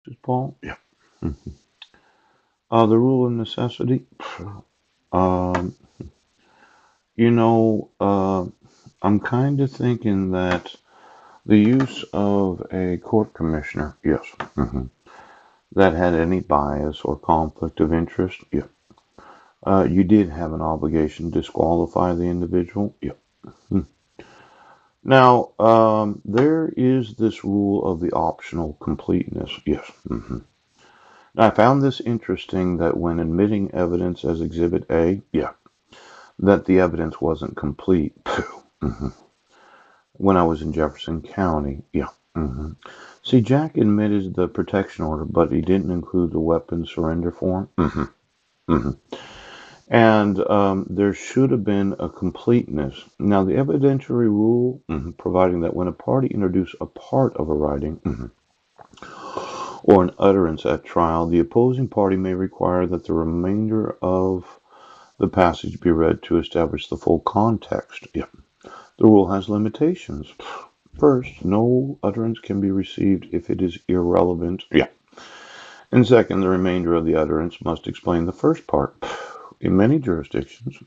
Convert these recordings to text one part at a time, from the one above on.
This is Paul. Yeah. Mhm. The rule of necessity. Um, you know, I'm kind of thinking that the use of a court commissioner, yes, that had any bias or conflict of interest, yeah. You did have an obligation to disqualify the individual, yeah. Hmm. Now, there is this rule of the optional completeness, yes. Now, I found this interesting that when admitting evidence as Exhibit A, yeah, that the evidence wasn't complete. hmm When I was in Jefferson County, yeah. See, Jack admitted the protection order, but he didn't include the weapon surrender form. hmm And there should have been a completeness. Now, the evidentiary rule, providing that when a party introduces a part of a writing or an utterance at trial, the opposing party may require that the remainder of the passage be read to establish the full context. Yeah. The rule has limitations. First, no utterance can be received if it is irrelevant. Yeah. And second, the remainder of the utterance must explain the first part. In many jurisdictions,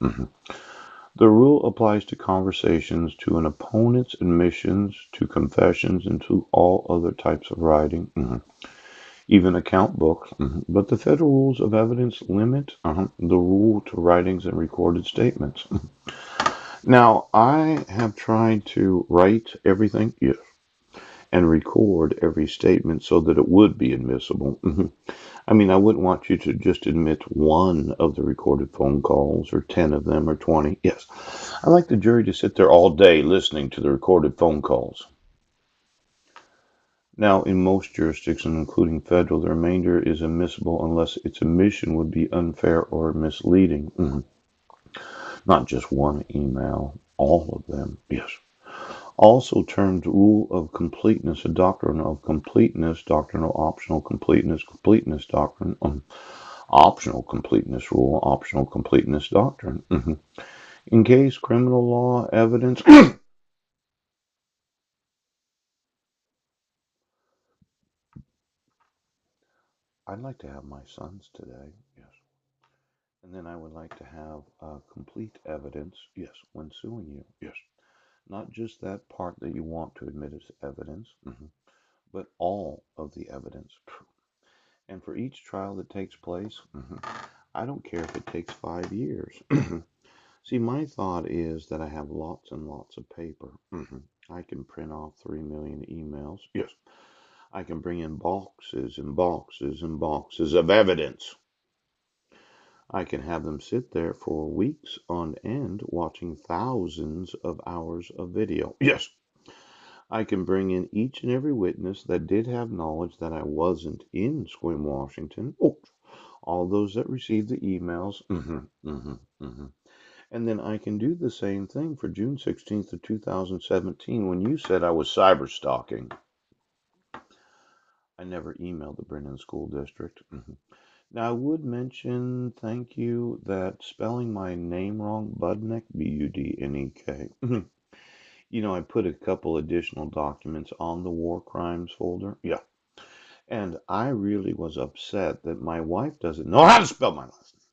the rule applies to conversations, to an opponent's admissions, to confessions, and to all other types of writing, even account books. But the federal rules of evidence limit the rule to writings and recorded statements. Now, I have tried to write everything, yes, and record every statement so that it would be admissible. I mean, I wouldn't want you to just admit one of the recorded phone calls or 10 of them or 20. Yes, I like the jury to sit there all day listening to the recorded phone calls. Now, in most jurisdictions, including federal, the remainder is admissible unless its omission would be unfair or misleading. Not just one email, all of them. Yes. Also termed rule of completeness, a doctrine of completeness, doctrinal optional completeness, completeness doctrine, optional completeness rule, optional completeness doctrine. In case criminal law evidence, I'd like to have my sons today, yes. And then I would like to have complete evidence, yes, when suing you, yes. Not just that part that you want to admit as evidence, but all of the evidence. And for each trial that takes place, I don't care if it takes 5 years. See, my thought is that I have lots and lots of paper. I can print off 3 million emails. Yes. I can bring in boxes and boxes and boxes of evidence. I can have them sit there for weeks on end watching thousands of hours of video. Yes. I can bring in each and every witness that did have knowledge that I wasn't in Sequim, Washington. Oh, all those that received the emails. And then I can do the same thing for June 16th of 2017 when you said I was cyber stalking. I never emailed the Brennan School District. Now, I would mention, thank you, that spelling my name wrong, Budnek, Budnek. I put a couple additional documents on the war crimes folder. Yeah. And I really was upset that my wife doesn't know how to spell my last name.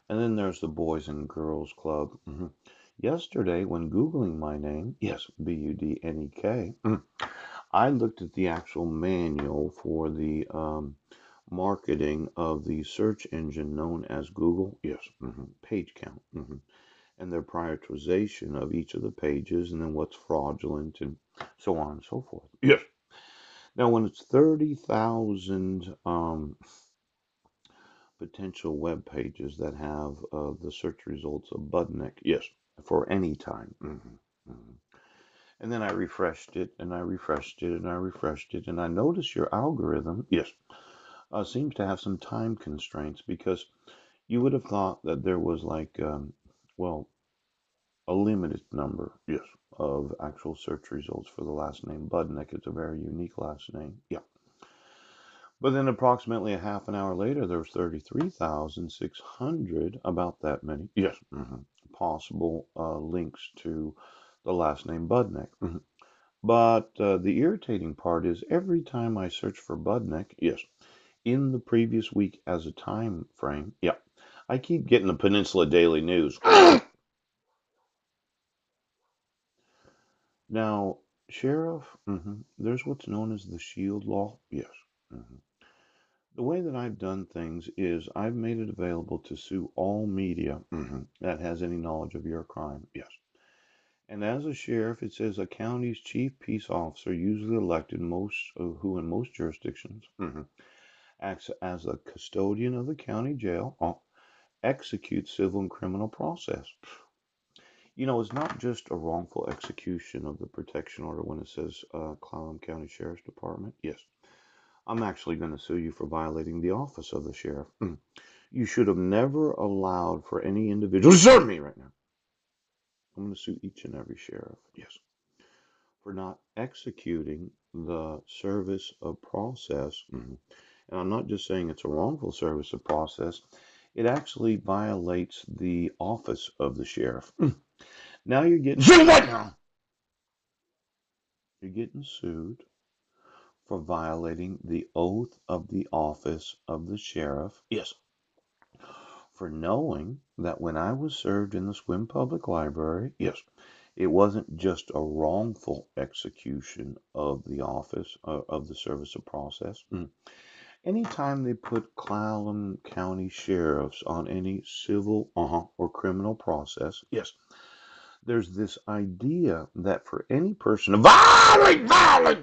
And then there's the Boys and Girls Club. Yesterday, when Googling my name, yes, Budnek, I looked at the actual manual for the marketing of the search engine known as Google. Yes, page count. And their prioritization of each of the pages and then what's fraudulent and so on and so forth. Yes. Now, when it's 30,000 potential web pages that have the search results of Budnik, yes, for any time. And then I refreshed it and I refreshed it and I refreshed it. And I noticed your algorithm, yes, seems to have some time constraints because you would have thought that there was like, well, a limited number, yes, of actual search results for the last name Budnick. It's a very unique last name. Yeah. But then approximately a half an hour later, there was 33,600, about that many, yes, possible links to the last name Budnick. But the irritating part is every time I search for Budnick, yes, in the previous week as a time frame, yeah, I keep getting the Peninsula Daily News. Now, Sheriff, there's what's known as the Shield Law. Yes. hmm The way that I've done things is I've made it available to sue all media that has any knowledge of your crime. Yes. And as a sheriff, it says a county's chief peace officer, usually elected who in most jurisdictions acts as a custodian of the county jail, executes civil and criminal process. It's not just a wrongful execution of the protection order when it says Clallam County Sheriff's Department. Yes, I'm actually going to sue you for violating the office of the sheriff. You should have never allowed for any individual to serve me right now. I'm going to sue each and every sheriff. Yes, for not executing the service of process. And I'm not just saying it's a wrongful service of process, it actually violates the office of the sheriff. Now you're getting sued right now. You're getting sued for violating the oath of the office of the sheriff. Yes. For knowing that when I was served in the Swim Public Library, yes, it wasn't just a wrongful execution of the office of the service of process. Anytime they put Clallam County sheriffs on any civil or criminal process, yes, there's this idea that for any person to violate